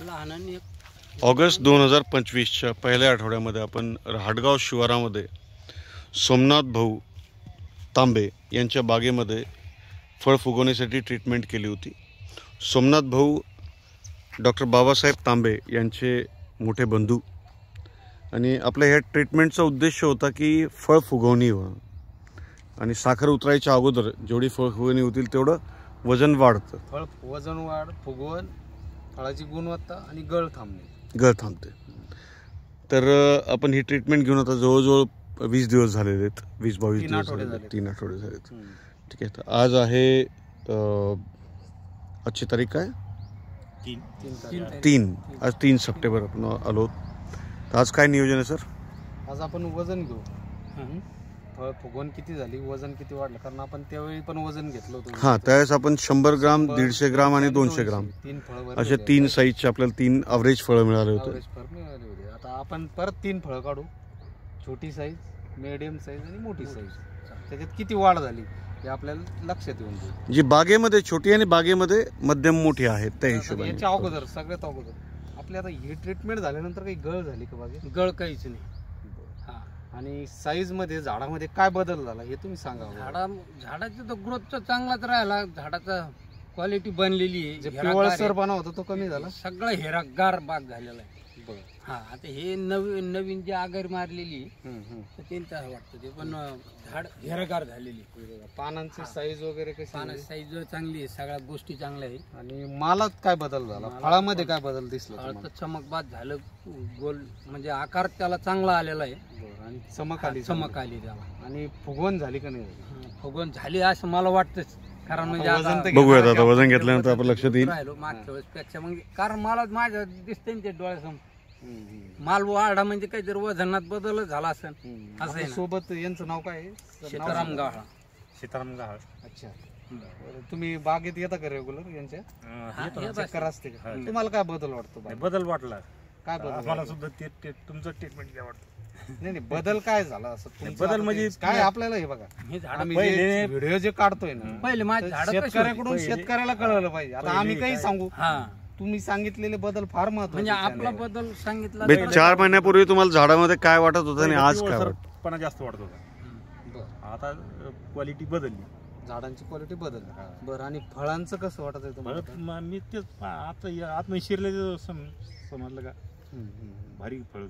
लहानांनी August 2025च्या पहिल्या आठवड्यामध्ये आपण हाडगाव शिवारामध्ये सोमनाथ भाऊ तांबे यांच्या बागेमध्ये फळ फुगवण्यासाठी ट्रीटमेंट केली होती. सोमनाथ भाऊ डॉक्टर बाबासाहेब तांबे यांचे मोठे बंधू आणि आपल्या ह्या ट्रीटमेंटचा उद्देश होता की फळ फुगवणी होणं आणि साखर उतरायच्या अगोदर जेवढी फळ फुगवणी होतील तेवढं वजन वाढतं. फळ वजन वाढ, फुगवण, फळाची गुणवत्ता आणि गळ थांबते. तर आपण ही ट्रीटमेंट घेऊन आता जवळजवळ 20 दिवस झालेले आहेत, 20-22 दिवस झाले, 3 आठवडे झालेत. ठीक आहे. तर आज आहे आजची तारीख काय? 3. आज 3 सप्टेंबर आपण आलो. तर आज काय नियोजन आहे सर? आज आपण वजन घेऊ. फळ फुगवण किती झाली, वजन किती वाढलं, कारण आपण त्यावेळी पण वजन घेतलं होतं. हां, त्यावेळेस आपण 100 ग्राम, 150 ग्राम आणि 200 ग्राम 3 फळं असे 3 साईजचे आपल्याला 3 अवरेज फळं मिळाले होते. आता आपण परत 3 फळं काढू, छोटी साईज, मिडियम साईज आणि मोठी साईज. त्याच्यात किती वाढ झाली हे आपल्याला लक्षात येऊन जाईल. जी बागेमध्ये छोटी आणि बागेमध्ये मध्यम मोठी आहेत त्या हिशोबाने. याच्या अगोदर सगळ्यात अगोदर आपली आता ही ट्रीटमेंट झाल्यानंतर काही गळ झाली का बागे? गळ काहीच नाही. आणि साईज मध्ये, झाडामध्ये काय बदल झाला हे तुम्ही सांगा. झाडाचा तर ग्रोथ तर चांगलाच राहिला. झाडाचा क्वालिटी बनलेली आहे. पिवळसरपणा होता तो कमी झाला. सगळं हेरागार बाग झालेला आहे. हा, आता हे नवीन जी आगर मारलेली तर त्यांचं वाटतं ते पण झाड हेरागार झालेली. पानांची साईज वगैरे कशी? पानाची साईज चांगली आहे, सगळ्या गोष्टी चांगल्या आहेत. आणि मालात काय बदल झाला, फळामध्ये काय बदल दिसला? फळाचं चमकबाज झालं, गोल म्हणजे आकार त्याला चांगला आलेला आहे आणि चमक आली त्याला. आणि फुगवण झाली का नाही? फुगवण झाली असं मला वाटतंच. कारण म्हणजे बघूयात आता वजन घेतल्यानंतर आपलं लक्षात येईल. मागच्या वेळेसपेक्षा मग कारण मला माझ्या दिसते ना ते डोळ्यासमोर माल वाढा म्हणजे काहीतरी वजनात बदल झाला असेल. असं आहे. सोबत यांचं नाव काय आहे? सीताराम गहाळ. अच्छा. तुम्ही बागेत येता का रेग्युलर यांच्या? चक्कर असते का? तुम्हाला काय बदल वाटतो? बदल वाटला. काय बदल? मला सुद्धा तुमचं ट्रीटमेंट काय वाटतं? नाही, बदल काय झाला असं? बदल म्हणजे काय आपल्याला हे बघा, व्हिडिओ जे काढतोय ना पहिले माझ्या शेतकऱ्याकडून शेतकऱ्याला कळलं पाहिजे. आता आम्ही काही सांगू, तुम्ही सांगितलेले बदल फार महत्त्वाचे. म्हणजे आपला बदल सांगितला. 4 महिन्यापूर्वी तुम्हाला झाडामध्ये काय वाटत होतं आणि आज काय वाटतं? जास्त वाटत होता. आता क्वालिटी बदलली, झाडांची क्वालिटी बदलली. बरं, आणि फळांचं कसं वाटत आहे तुम्हाला? मी तेच आता आतमध्ये शिरले समजलं का, भारी फळ.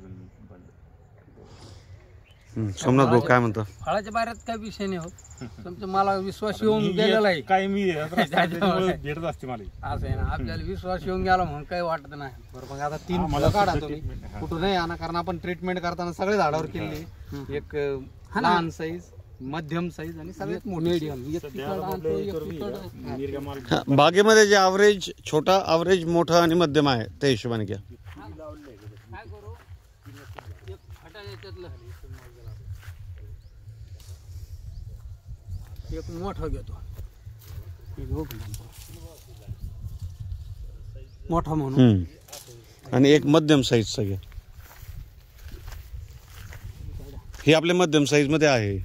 सोमनाथ भाऊ काय म्हणतात? फळाच्या बाहेर काय विषय नाही होत. तुमचा मला विश्वास येऊन गेलेला आहे. काय मी भेटत असते मला असं आहे ना, आपल्याला विश्वास येऊन गेला म्हणून काही वाटत नाही. बरं, मग आता 3 फळं काढा तुम्ही. कुठून नाही आणा, कारण आपण ट्रीटमेंट करताना सगळे झाडावर केली. एक लहान साईज, मध्यम साईज आणि सगळ्यात मीडियम. बागेमध्ये जे ॲव्हरेज छोटा, ॲव्हरेज मोठा आणि मध्यम आहे त्या हिशोबाने घ्या. एक मोठा घेतो, मोठा म्हणून, आणि एक मध्यम साईजचा घ्या. हे आपल्या मध्यम साईज मध्ये आहे.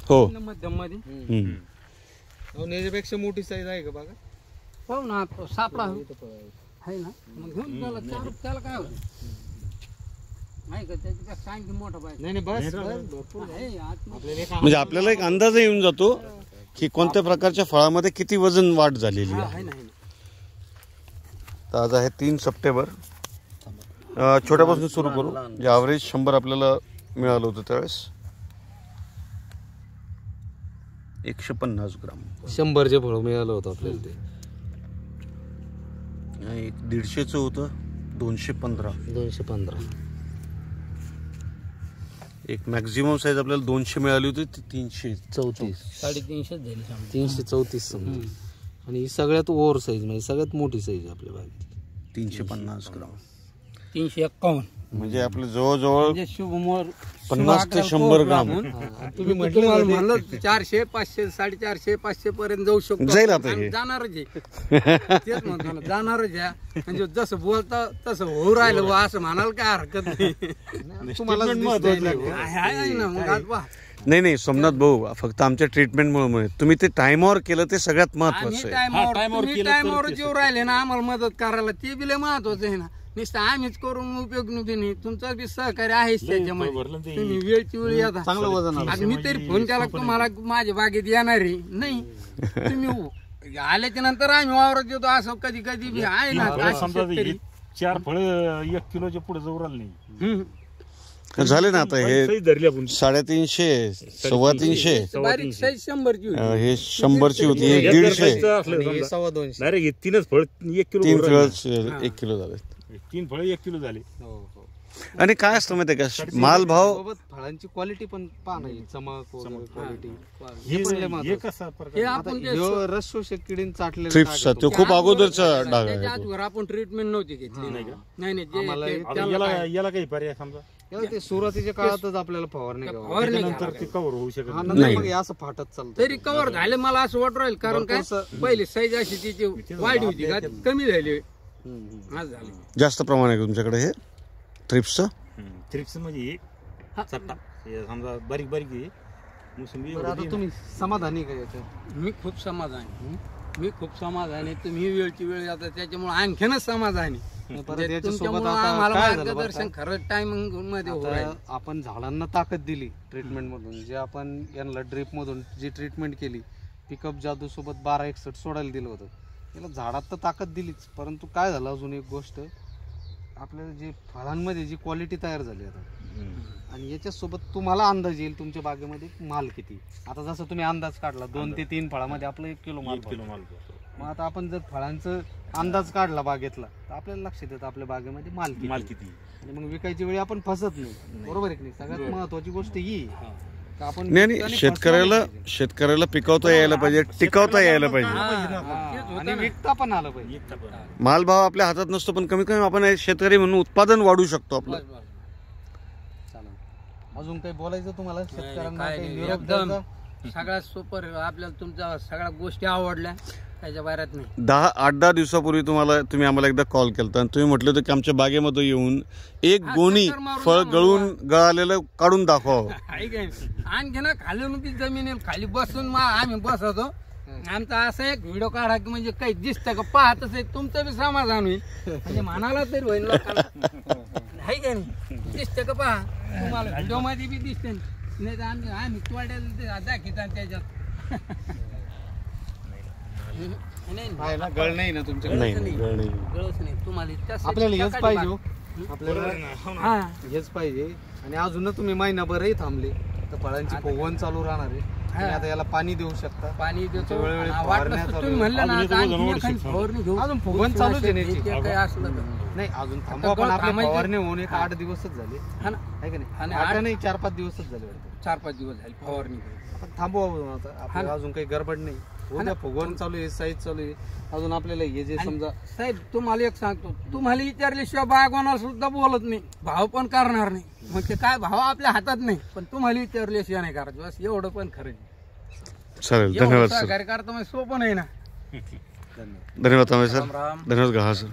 हो, मध्यम मध्ये. याच्यापेक्षा मोठी साईज आहे का बघा? हो ना, सापळा आहे ना, मग घेऊन त्याला काय होतं नाही का, त्याच्यापेक्षा आणखी मोठा पाहिजे. नाही, बस म्हणजे आपल्याला एक अंदाज येऊन जातो की कोणत्या प्रकारच्या फळामध्ये किती वजन वाढ झालेली आहे. तर आज आहे 3 सप्टेंबर. छोट्यापासून सुरू करू. जे ॲव्हरेज 100 आपल्याला मिळालं होतं त्यावेळेस 150 ग्राम 100चे फळ मिळालं होतं आपल्याला. ते एक 150चं होतं, 215. एक मॅक्झिमम साईज आपल्याला 200 मिळाली होती, ती 334, 350 झाली. 334 आणि ही सगळ्यात ओव्हर साईज, म्हणजे सगळ्यात मोठी साईज आपल्या बागेत 350 ग्राम. 351 म्हणजे आपलं जवळजवळ शुभमोर 50 ते 100 ग्राम. तुम्ही म्हणलं 400, 500, 450, 500 पर्यंत जाऊ शकतो. जाईल आता हे. जाणारच आहे. तेच म्हणतो ना, जाणारच आहे. म्हणजे जसं बोलता तसं होऊ राहिलं असं म्हणाल काय हरकत नाही. तुम्हाला आहे ना. मग आज नाही सोमनाथ भाऊ, फक्त आमच्या ट्रीटमेंटमुळे तुम्ही ते टाइमवर केलं ते सगळ्यात महत्वाचं आहे. टायमावर जेव राहिले ना आम्हाला मदत करायला ते बी लय महत्वाचं आहे ना. नुसतं आम्हीच करून उपयोग नाही, तुमचा बी सहकार्य आहेच त्याच्यामध्ये. तुम्ही वेळची वेळ येता. चांगलं वजन आलं. आज मी तरी फोन केला तुम्हाला माझ्या बागेत येणार आहे नाही, तुम्ही आल्याच्या नंतर आम्ही वावरत येतो. असं कधी कधी बी आहे ना. समजा 4 फळ 1 किलोच्या पुढे जाऊ राहिले नाही. झाले ना आता हे सही धरली आपण 350, 350, बारीक साईज 100ची होती. हे 100ची होती, हे 150, डायरेक्ट 3च फळ 1 किलो 3 फळ 1 किलो झाले. 3 फळ 1 किलो झाले. आणि काय असतं माहिती आहे का, माल भाव सोबत फळांची क्वालिटी पण पाहणं, चमक वगैरे क्वालिटी. हे कसा प्रकार हे आपण ते रस शोषक किडीने चाटलेलं थ्रिप्सचा तो खूप अगोदरचा डाग त्याच्या आहे. आजवर आपण ट्रीटमेंट नव्हती घेतली. नाही आता याला काही पर्याय समजा ते सुरुवातीच्या काळातच आपल्याला फवारणी फवारणी नंतर ते कव्हर होऊ शकत नाही. नंतर मग हे असं फाटत चालतं. तरी कव्हर झाले मला असं वाटू राहील. कारण काय पहिले साईज अशी तिची वाढ होती का कमी झाली. आज झाली जास्त प्रमाण आहे तुमच्याकडे हे थ्रिप्सचं. थ्रिप्स म्हणजे हे चट्टा हे समजा बारीक बारीक आहे मोसंबी. बरं, आता तुम्ही समाधानी का याच्यात? मी खूप समाधानी. तुम्ही वेळची वेळ जाता त्याच्यामुळे आणखीनच समाधानी. परत याच्यासोबत तुमच्यामुळे आता आम्हाला काय झालं बरं मार्गदर्शन खरंच टायमिंग मध्ये होऊ राहिलं. आता आपण झाडांना ताकद दिली ट्रीटमेंट मधून, जे आपण यांना ड्रिप मधून जी ट्रीटमेंट केली, पिकअप जादू सोबत 1261 सोडायला दिलं होतं, याला झाडात तर ताकद दिलीच. परंतु काय झालं अजून एक गोष्ट, आपल्याला जे फळांमध्ये जी क्वालिटी तयार झाली आता, आणि याच्यासोबत तुम्हाला अंदाज येईल तुमच्या बागेमध्ये माल किती. आता जसं तुम्ही अंदाज काढला 2 ते 3 फळामध्ये आपलं 1 किलो माल. मग आता आपण जर फळांचा अंदाज काढला बागेतला तर आपल्याला लक्षात येतं आपल्या बागेमध्ये माल किती. आणि मग विकायची वेळी आपण फसत नाही. बरोबर आहे की नाही? सगळ्यात महत्वाची गोष्ट ही का आपण नाही शेतकऱ्याला पिकवता यायला पाहिजे, टिकवता यायला पाहिजे, आणि विकता पण आलं पाहिजे. माल भाव आपल्या हातात नसतो, पण कमीत कमी आपण शेतकरी म्हणून उत्पादन वाढवू शकतो आपलं. अजून काही बोलायचं तुम्हाला शेतकऱ्यांना? काय काही नाही, निरोप एकदम द्यायचा? सगळ्यात सुपर. आपल्याला तुमच्या सगळ्या गोष्टी आवडल्या, त्याच्या बाहेरच नाही. 8-10 दिवसापूर्वी तुम्ही आम्हाला एकदा कॉल केला आणि तुम्ही म्हटलं होतं की आमच्या बागेमध्ये येऊन एक गोणी फळ गळालेलं काढून दाखवावं. आणखी ना खाली ती जमीन खाली बसून आम्ही बसवतो. आमचा असा एक व्हिडिओ काढा की म्हणजे काही दिसतं का पाहतच आहे, तुमचं बी समाधान होईल. म्हणजे म्हणाला तरी होईल लोकांना. आहे का नाही? दिसतं का पहा, तुम्हाला व्हिडिओ मध्ये बी दिसते. नाही तर आम्ही तोड्याला दाखवतो त्याच्यात. गळ नाही ना तुमच्याकडे? गळच नाही तुम्हाला. आपल्याला हेच पाहिजे हो. आपल्याला हेच पाहिजे. आणि अजून तुम्ही महिनाभरही थांबले तर फळांची फुगवण चालू राहणार आहे. आणि आता याला पाणी देऊ शकता. पाणी देतो. वेळोवेळी वाटलं तुम्ही म्हणलं ना फवारणी घेऊ. अजून फुगवण चालूच आहे याची. काय असलं तर नाही अजून थांबू आपण. आपली फवारणी होऊन 8 दिवसच झाले आहे का नाही? 8 नाही 4-5 दिवसच झाले वाटतं. 4-5 दिवस झाले फवारणी. आपण थांबू आता. आपल्याला अजून काही गडबड नाही. उद्या फुगवण चालू आहे, साईज चालू आहे. अजून आपल्याला हे जे समजा साहेब तुम्हाला एक सांगतो, तुम्हाला विचारल्याशिवाय बागवानाला सुद्धा बोलत नाही, भाव पण करणार नाही. मग ते काय भाव आपल्या हातात नाही, पण तुम्हाला विचारल्याशिवाय नाही करायचं. बस एवढं पण खरं. चालेल, धन्यवाद सर. सहकार्य करता सोपं नाही ना. धन्यवाद तांबे सर. धन्यवाद गहा सर.